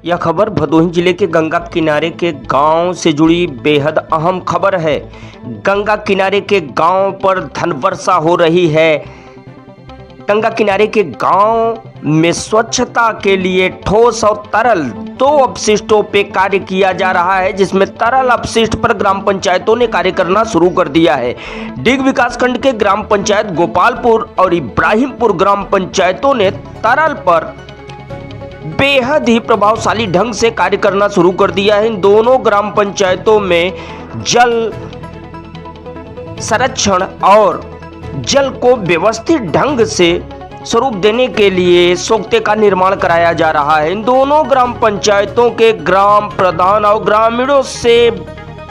यह खबर भदोही जिले के गंगा किनारे के गांव से जुड़ी बेहद अहम खबर है। गंगा किनारे के गांव पर धन वर्षा हो रही है। गंगा किनारे के गांव में स्वच्छता के लिए ठोस और तरल दो अपशिष्टों पे कार्य किया जा रहा है, जिसमें तरल अपशिष्ट पर ग्राम पंचायतों ने कार्य करना शुरू कर दिया है। डीग विकासखंड के ग्राम पंचायत गोपालपुर और इब्राहिमपुर ग्राम पंचायतों ने तरल पर बेहद ही प्रभावशाली ढंग से कार्य करना शुरू कर दिया है। इन दोनों ग्राम पंचायतों में जल संरक्षण और जल को व्यवस्थित ढंग से स्वरूप देने के लिए सोख्ते का निर्माण कराया जा रहा है। इन दोनों ग्राम पंचायतों के ग्राम प्रधान और ग्रामीणों से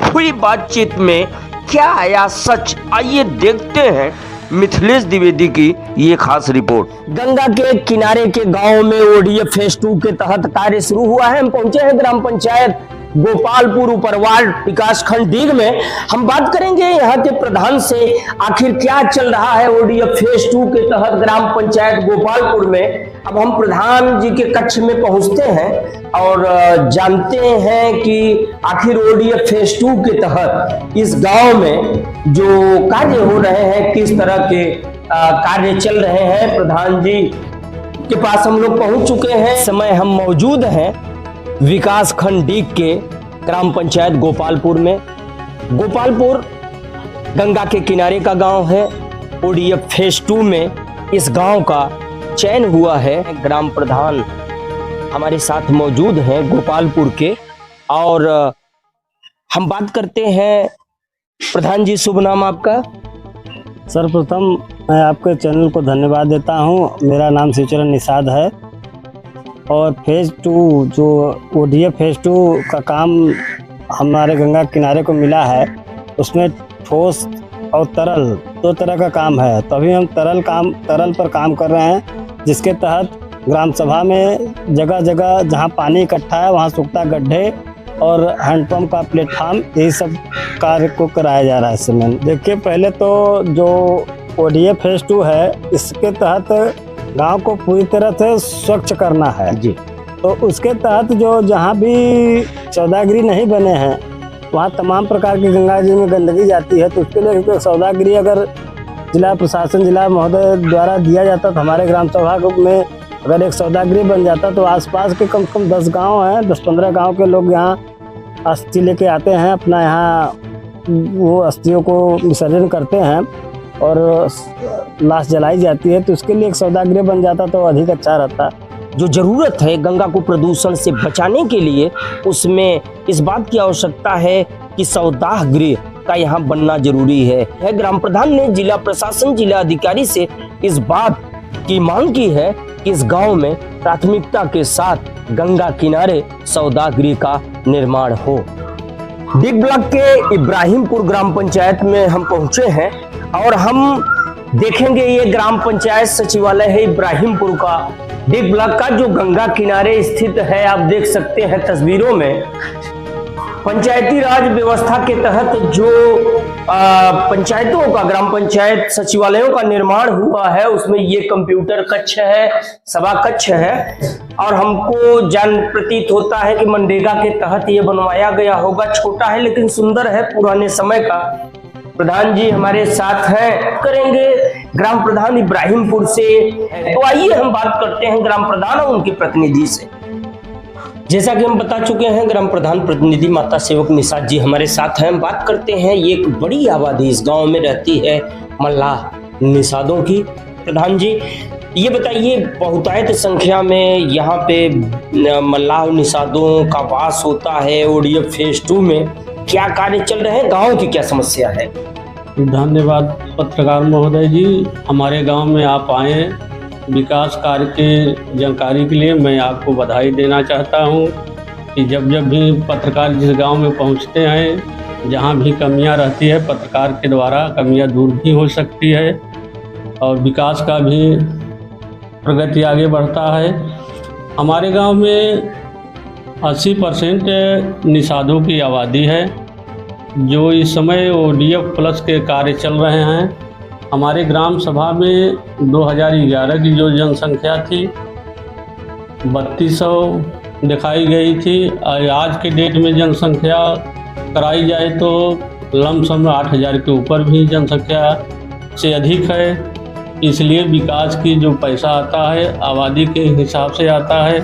हुई बातचीत में क्या आया सच, आइए देखते हैं मिथिलेश द्विवेदी की ये खास रिपोर्ट। गंगा के किनारे के गांव में ओडीएफ फेज 2 के तहत कार्य शुरू हुआ है। हम पहुंचे हैं ग्राम पंचायत गोपालपुर उपरवार्ड विकास खंड डीग में। हम बात करेंगे यहाँ के प्रधान से, आखिर क्या चल रहा है ओडीएफ फेज 2 के तहत ग्राम पंचायत गोपालपुर में। अब हम प्रधान जी के कक्ष में पहुंचते हैं और जानते हैं कि आखिर ओडीएफ फेज 2 के तहत इस गांव में जो कार्य हो रहे हैं, किस तरह के कार्य चल रहे हैं। प्रधान जी के पास हम लोग पहुंच चुके हैं। समय हम मौजूद हैं विकास खंड डीग के ग्राम पंचायत गोपालपुर में। गोपालपुर गंगा के किनारे का गांव है। ओडीएफ फेज 2 में इस गांव का चयन हुआ है। ग्राम प्रधान हमारे साथ मौजूद हैं गोपालपुर के, और हम बात करते हैं। प्रधान जी, शुभ नाम आपका? सर्वप्रथम मैं आपके चैनल को धन्यवाद देता हूं। मेरा नाम शिवचरण निषाद है और फेज 2 जो ओडीएफ फेज 2 का काम हमारे गंगा किनारे को मिला है, उसमें ठोस और तरल दो तरह का काम है। तो अभी हम तरल पर काम कर रहे हैं, जिसके तहत ग्राम सभा में जगह जगह जहां पानी इकट्ठा है वहां सूखता गड्ढे और हैंडपम्प का प्लेटफॉर्म, यही सब कार्य को कराया जा रहा है इस समय। देखिए, पहले तो जो ओडीएफ फेज 2 है, इसके तहत गांव को पूरी तरह से स्वच्छ करना है जी। तो उसके तहत जो जहां भी सौदागिरी नहीं बने हैं वहां तमाम प्रकार की गंगा जी में गंदगी जाती है। तो उसके लिए सौदागिरी अगर जिला प्रशासन, जिला महोदय द्वारा दिया जाता तो हमारे ग्राम सभा में अगर एक सौदागिरी बन जाता तो आसपास के कम से कम 10 गाँव हैं, 10-15 गाँव के लोग यहाँ अस्थि लेके आते हैं, अपना यहाँ वो अस्थियों को विसर्जन करते हैं और लाश जलाई जाती है। तो उसके लिए एक सौदागृह बन जाता तो अधिक अच्छा रहता। जो जरूरत है गंगा को प्रदूषण से बचाने के लिए, उसमें इस बात की आवश्यकता है कि सौदाह गृह का यहाँ बनना जरूरी है। ग्राम प्रधान ने जिला प्रशासन, जिला अधिकारी से इस बात की मांग की है कि इस गांव में प्राथमिकता के साथ गंगा किनारे सौदाह गृह का निर्माण हो। डीग ब्लॉक के इब्राहिमपुर ग्राम पंचायत में हम पहुंचे हैं और हम देखेंगे ये ग्राम पंचायत सचिवालय है इब्राहिमपुर का, डीग ब्लॉक का, जो गंगा किनारे स्थित है। आप देख सकते हैं तस्वीरों में। पंचायती राज व्यवस्था के तहत जो पंचायतों का, ग्राम पंचायत सचिवालयों का निर्माण हुआ है, उसमें ये कंप्यूटर कक्ष है, सभा कक्ष है, और हमको जान प्रतीत होता है कि मनरेगा के तहत ये बनवाया गया होगा। छोटा है लेकिन सुंदर है, पुराने समय का। प्रधान जी हमारे साथ हैं, करेंगे ग्राम प्रधान इब्राहिमपुर से। तो आइए हम बात करते हैं ग्राम प्रधान और उनके प्रतिनिधि से। जैसा कि हम बता चुके हैं, ग्राम प्रधान प्रतिनिधि माता सेवक निषाद जी हमारे साथ हैं। हम बात करते हैं, ये एक बड़ी आबादी इस गांव में रहती है मल्लाह निषादों की। प्रधान जी ये बताइए, बहुतायत संख्या में यहाँ पे मल्लाह निषादों का वास होता है। ओडीएफ फेज 2 में क्या कार्य चल रहे हैं, गांव की क्या समस्या है? धन्यवाद पत्रकार महोदय जी, हमारे गांव में आप आए विकास कार्य के जानकारी के लिए। मैं आपको बधाई देना चाहता हूं कि जब भी पत्रकार जिस गांव में पहुंचते हैं, जहां भी कमियां रहती है, पत्रकार के द्वारा कमियां दूर भी हो सकती है और विकास का भी प्रगति आगे बढ़ता है। हमारे गांव में 80% निषादों की आबादी है। जो इस समय ओडीएफ प्लस के कार्य चल रहे हैं, हमारे ग्राम सभा में 2011 की जो जनसंख्या थी 3200 दिखाई गई थी। आज के डेट में जनसंख्या कराई जाए तो लमसम 8,000 के ऊपर भी जनसंख्या से अधिक है। इसलिए विकास की जो पैसा आता है आबादी के हिसाब से आता है,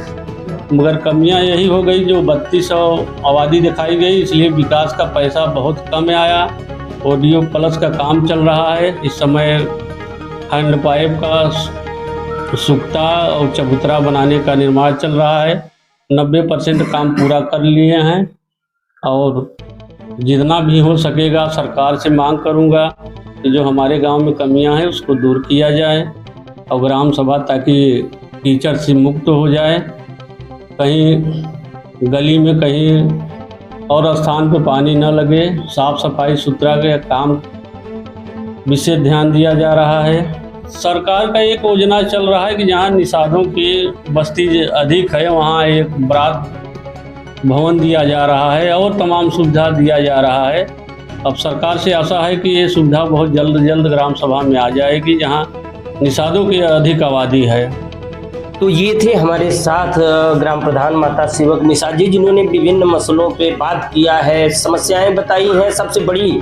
मगर कमियां यही हो गई जो 3200 आबादी दिखाई गई, इसलिए विकास का पैसा बहुत कम आया। ऑडियो प्लस का काम चल रहा है इस समय। हैंड पाइप का सुक्ता और चबूतरा बनाने का निर्माण चल रहा है। 90% काम पूरा कर लिए हैं और जितना भी हो सकेगा सरकार से मांग करूंगा कि जो हमारे गांव में कमियां हैं उसको दूर किया जाए और ग्राम सभा ताकि कीचड़ से मुक्त हो जाए। कहीं गली में कहीं और स्थान पे पानी न लगे, साफ सफाई सुथरा के काम विशेष ध्यान दिया जा रहा है। सरकार का एक योजना चल रहा है कि जहाँ निषादों की बस्ती अधिक है वहाँ एक बरात भवन दिया जा रहा है और तमाम सुविधा दिया जा रहा है। अब सरकार से आशा है कि ये सुविधा बहुत जल्द ग्राम सभा में आ जाएगी जहाँ निषादों की अधिक आबादी है। तो ये थे हमारे साथ ग्राम प्रधान माता सेवक निषाद जी, जिन्होंने विभिन्न मसलों पे बात किया है, समस्याएं बताई हैं। सबसे बड़ी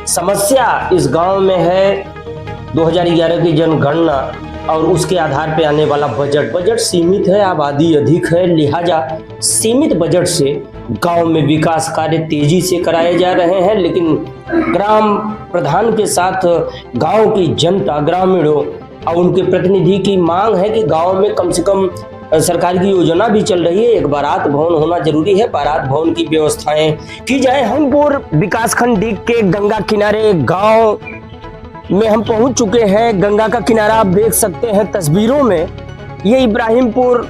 समस्या इस गांव में है 2011 की जनगणना और उसके आधार पे आने वाला बजट सीमित है, आबादी अधिक है, लिहाजा सीमित बजट से गांव में विकास कार्य तेजी से कराए जा रहे हैं। लेकिन ग्राम प्रधान के साथ गांव की जनता, ग्रामीणों और उनके प्रतिनिधि की मांग है कि गांव में कम से कम सरकार की योजना भी चल रही है, एक बारात भवन होना जरूरी है, बारात भवन की व्यवस्थाएं की जाए। हमपुर विकासखंड डी के गंगा किनारे गांव में हम पहुंच चुके हैं। गंगा का किनारा आप देख सकते हैं तस्वीरों में। ये इब्राहिमपुर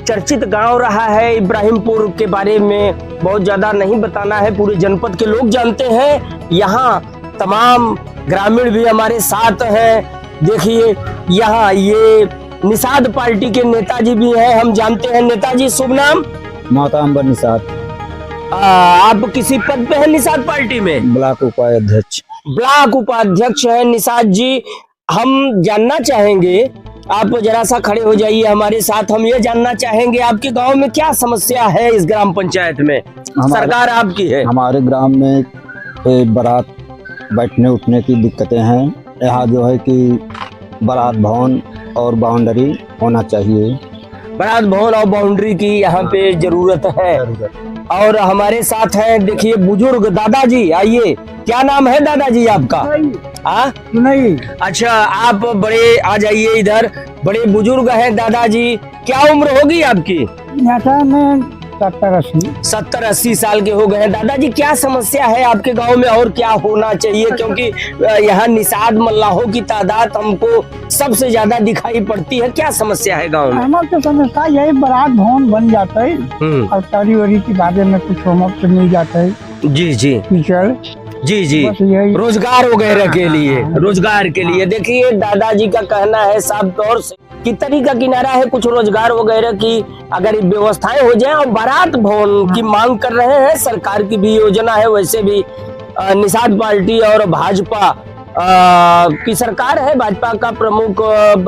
चर्चित गांव रहा है। इब्राहिमपुर के बारे में बहुत ज्यादा नहीं बताना है, पूरे जनपद के लोग जानते हैं। यहाँ तमाम ग्रामीण भी हमारे साथ हैं। देखिए यहाँ ये निषाद पार्टी के नेताजी भी हैं, हम जानते हैं। नेताजी शुभ नाम? माता अंबर निषाद। आप किसी पद पे हैं निषाद पार्टी में? ब्लॉक उपाध्यक्ष। ब्लॉक उपाध्यक्ष है निषाद जी। हम जानना चाहेंगे, आप जरा सा खड़े हो जाइए हमारे साथ। हम ये जानना चाहेंगे आपके गांव में क्या समस्या है इस ग्राम पंचायत में? सरकार आपकी है। हमारे ग्राम में बारात बैठने उठने की दिक्कतें हैं। यहाँ जो है कि बारात भवन और बाउंड्री होना चाहिए। बारात भवन और बाउंड्री की यहाँ पे जरूरत है। और हमारे साथ हैं देखिए बुजुर्ग दादाजी, आइए। क्या नाम है दादाजी आपका? नहीं। अच्छा, आप बड़े आ जाइए इधर, बड़े बुजुर्ग हैं दादाजी। क्या उम्र होगी आपकी? 70-80 साल के हो गए हैं। दादाजी क्या समस्या है आपके गांव में और क्या होना चाहिए? क्योंकि यहाँ निषाद मल्लाहों की तादाद हमको सबसे ज्यादा दिखाई पड़ती है। क्या समस्या है गांव में? हमारे तो समस्या यही बारात भवन बन जाता है और तारी वारी के बारे में कुछ होमवर्क मिल जाता है। जी जी टीचर जी रोजगार वगैरह के लिए, रोजगार के लिए। देखिए दादाजी का कहना है साफ तौर से कि तरीका किनारा है, कुछ रोजगार वगैरह की अगर व्यवस्थाएं हो जाए। और बारात भवन की मांग कर रहे हैं, सरकार की भी योजना है। वैसे भी निषाद पार्टी और भाजपा की सरकार है, भाजपा का प्रमुख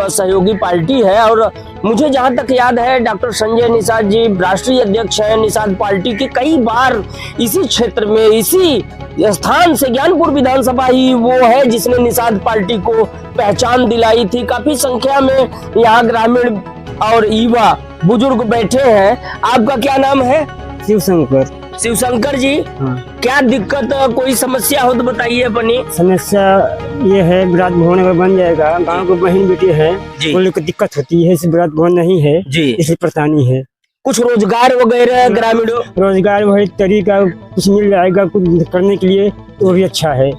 सहयोगी पार्टी है। और मुझे जहां तक याद है डॉक्टर संजय निषाद जी राष्ट्रीय अध्यक्ष हैं निषाद पार्टी के। कई बार इसी क्षेत्र में, इसी स्थान से, ज्ञानपुर विधानसभा ही वो है जिसने निषाद पार्टी को पहचान दिलाई थी। काफी संख्या में यहाँ ग्रामीण और युवा बुजुर्ग बैठे हैं। आपका क्या नाम है? शिवशंकर जी। क्या दिक्कत, कोई समस्या हो तो बताइए अपनी। समस्या ये है, विराट भवन अगर बन जाएगा, गांव को बहन बेटी है, बोलने को दिक्कत होती है। इस विराट भवन नहीं है जी, इसलिए परेशानी है। कुछ रोजगार वगैरह ग्रामीणों, रोजगार वही तरीका कुछ मिल जाएगा कुछ करने के लिए तो भी अच्छा है।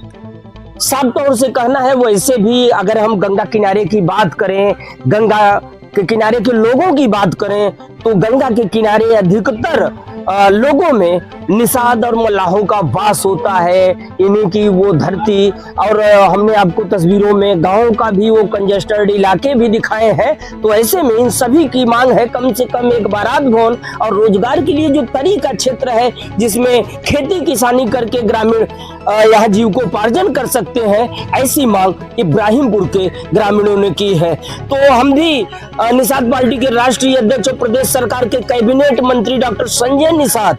साफ तौर से कहना है। वैसे भी अगर हम गंगा किनारे की बात करें, गंगा के किनारे के लोगों की बात करें, तो गंगा के किनारे अधिकतर लोगों में निषाद और मल्लाहों का वास होता है, इन्हीं की वो धरती। और हमने आपको तस्वीरों में गांव का भी वो कंजेस्टेड इलाके भी दिखाए हैं। तो ऐसे में इन सभी की मांग है कम से कम एक बारात भवन और रोजगार के लिए जो तरी का क्षेत्र है जिसमें खेती किसानी करके ग्रामीण यहाँ जीविकोपार्जन कर सकते हैं, ऐसी मांग इब्राहिमपुर के ग्रामीणों ने की है। तो हम भी निषाद पार्टी के राष्ट्रीय अध्यक्ष और प्रदेश सरकार के कैबिनेट मंत्री डॉक्टर संजय निषाद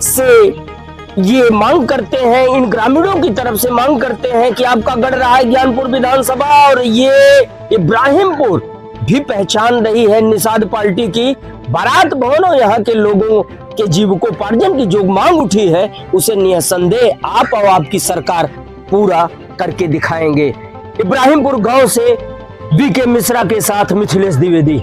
से ये मांग करते हैं, इन ग्रामीणों की तरफ से मांग करते हैं कि आपका गढ़ रहा है ज्ञानपुर विधानसभा और ये इब्राहिमपुर भी पहचान रही है निषाद पार्टी की। बारात भवन और यहाँ के लोगों के जीविकोपार्जन की जो मांग उठी है उसे निसंदेह आप और आपकी सरकार पूरा करके दिखाएंगे। इब्राहिमपुर गांव से बीके मिश्रा के साथ मिथिलेश द्विवेदी।